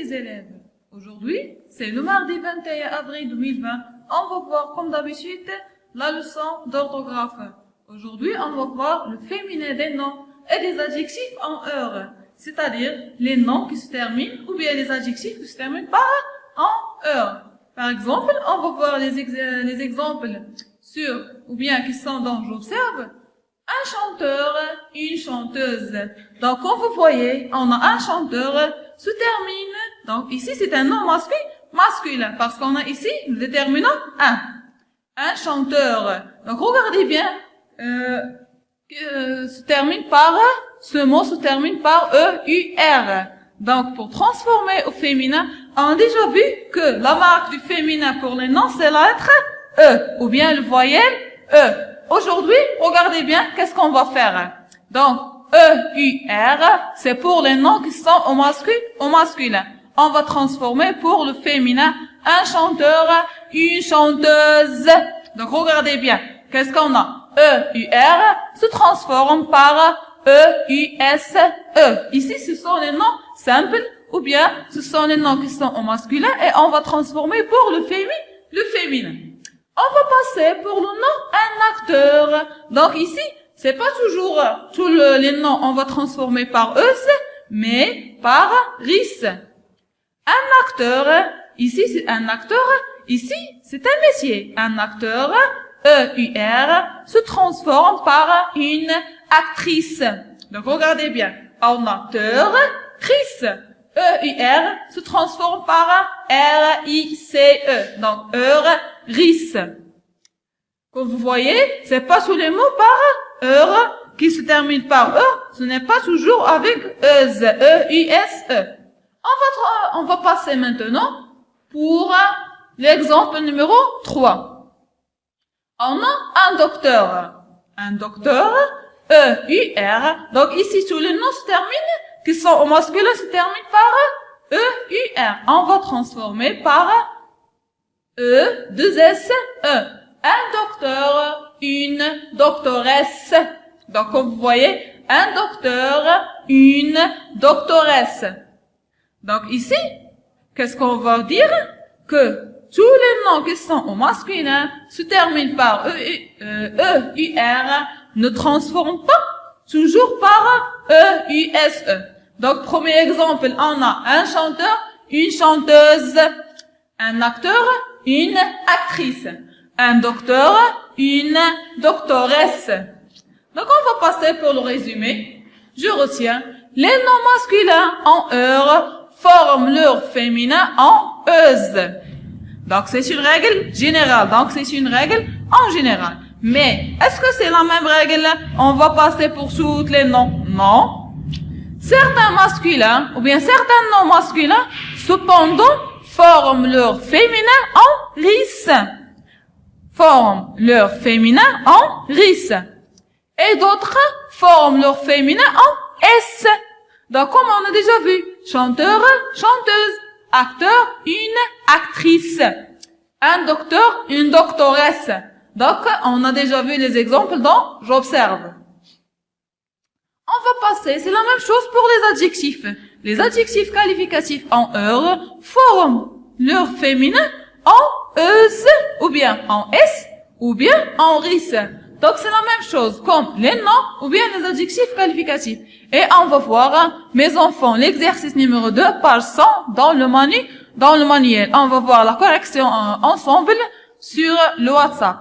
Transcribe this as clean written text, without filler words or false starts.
les élèves. Aujourd'hui, c'est le mardi 21 avril 2020. On va voir, comme d'habitude, la leçon d'orthographe. Aujourd'hui, on va voir le féminin des noms et des adjectifs en heure, c'est-à-dire les noms qui se terminent ou bien les adjectifs qui se terminent par en heure. Par exemple, on va voir les exemples sur ou bien qui sont dans j'observe. Un chanteur, une chanteuse. Donc, comme vous voyez, on a un chanteur se termine. Donc, ici, c'est un nom masculin parce qu'on a ici le déterminant un. Un chanteur. Donc, regardez bien, se termine par, ce mot se termine par E-U-R. Donc, pour transformer au féminin, on a déjà vu que la marque du féminin pour les noms, c'est la lettre E, ou bien le voyelle E. Aujourd'hui, regardez bien, qu'est-ce qu'on va faire. Donc, E-U-R, c'est pour les noms qui sont au masculin. On va transformer pour le féminin, un chanteur, une chanteuse. Donc, regardez bien, qu'est-ce qu'on a. E-U-R se transforme par E-U-S-E. Ici, ce sont les noms simples, ou bien ce sont les noms qui sont au masculin, et on va transformer pour le féminin. On va passer pour le nom un acteur. Donc ici, c'est pas toujours tous les noms on va transformer par eus, mais par ris. Un acteur, ici c'est un acteur, ici c'est un métier. Un acteur, E-U-R, se transforme par une actrice. Donc regardez bien, un acteur, Chris. E-U-R se transforme par R-I-C-E. Donc, ris. Comme vous voyez, c'est pas tous les mots par heure qui se terminent par E. Ce n'est pas toujours avec euse. E-U-S-E. On va passer maintenant pour l'exemple numéro 3. On a un docteur. Un docteur, E-U-R. Donc, ici, tous les noms se terminent qui sont au masculin se terminent par E-U-R. On va transformer par E-2-S-E. Un docteur, une doctoresse. Donc, comme vous voyez, un docteur, une doctoresse. Donc, ici, qu'est-ce qu'on va dire? Que tous les noms qui sont au masculin se terminent par E-U-R, ne transforment pas toujours par E-U-S-E. Donc, premier exemple, on a un chanteur, une chanteuse, un acteur, une actrice, un docteur, une doctoresse. Donc, on va passer pour le résumé. Je retiens, les noms masculins en heure forment leur féminin en euse. Donc, c'est une règle générale. Donc, c'est une règle en général. Mais, est-ce que c'est la même règle? On va passer pour tous les noms? Non. Certains masculins, ou bien certains noms masculins, cependant, forment leur féminin en ris. Forment leur féminin en ris. Et d'autres forment leur féminin en S. Donc, comme on a déjà vu, chanteur, chanteuse, acteur, une actrice, un docteur, une doctoresse. Donc, on a déjà vu les exemples dont j'observe. On va passer, c'est la même chose pour les adjectifs. Les adjectifs qualificatifs en heure forment leur féminin en euse, ou bien en s, ou bien en ris. Donc, c'est la même chose, comme les noms, ou bien les adjectifs qualificatifs. Et on va voir, mes enfants, l'exercice numéro 2, page 100, dans le manuel. On va voir la correction ensemble sur le WhatsApp.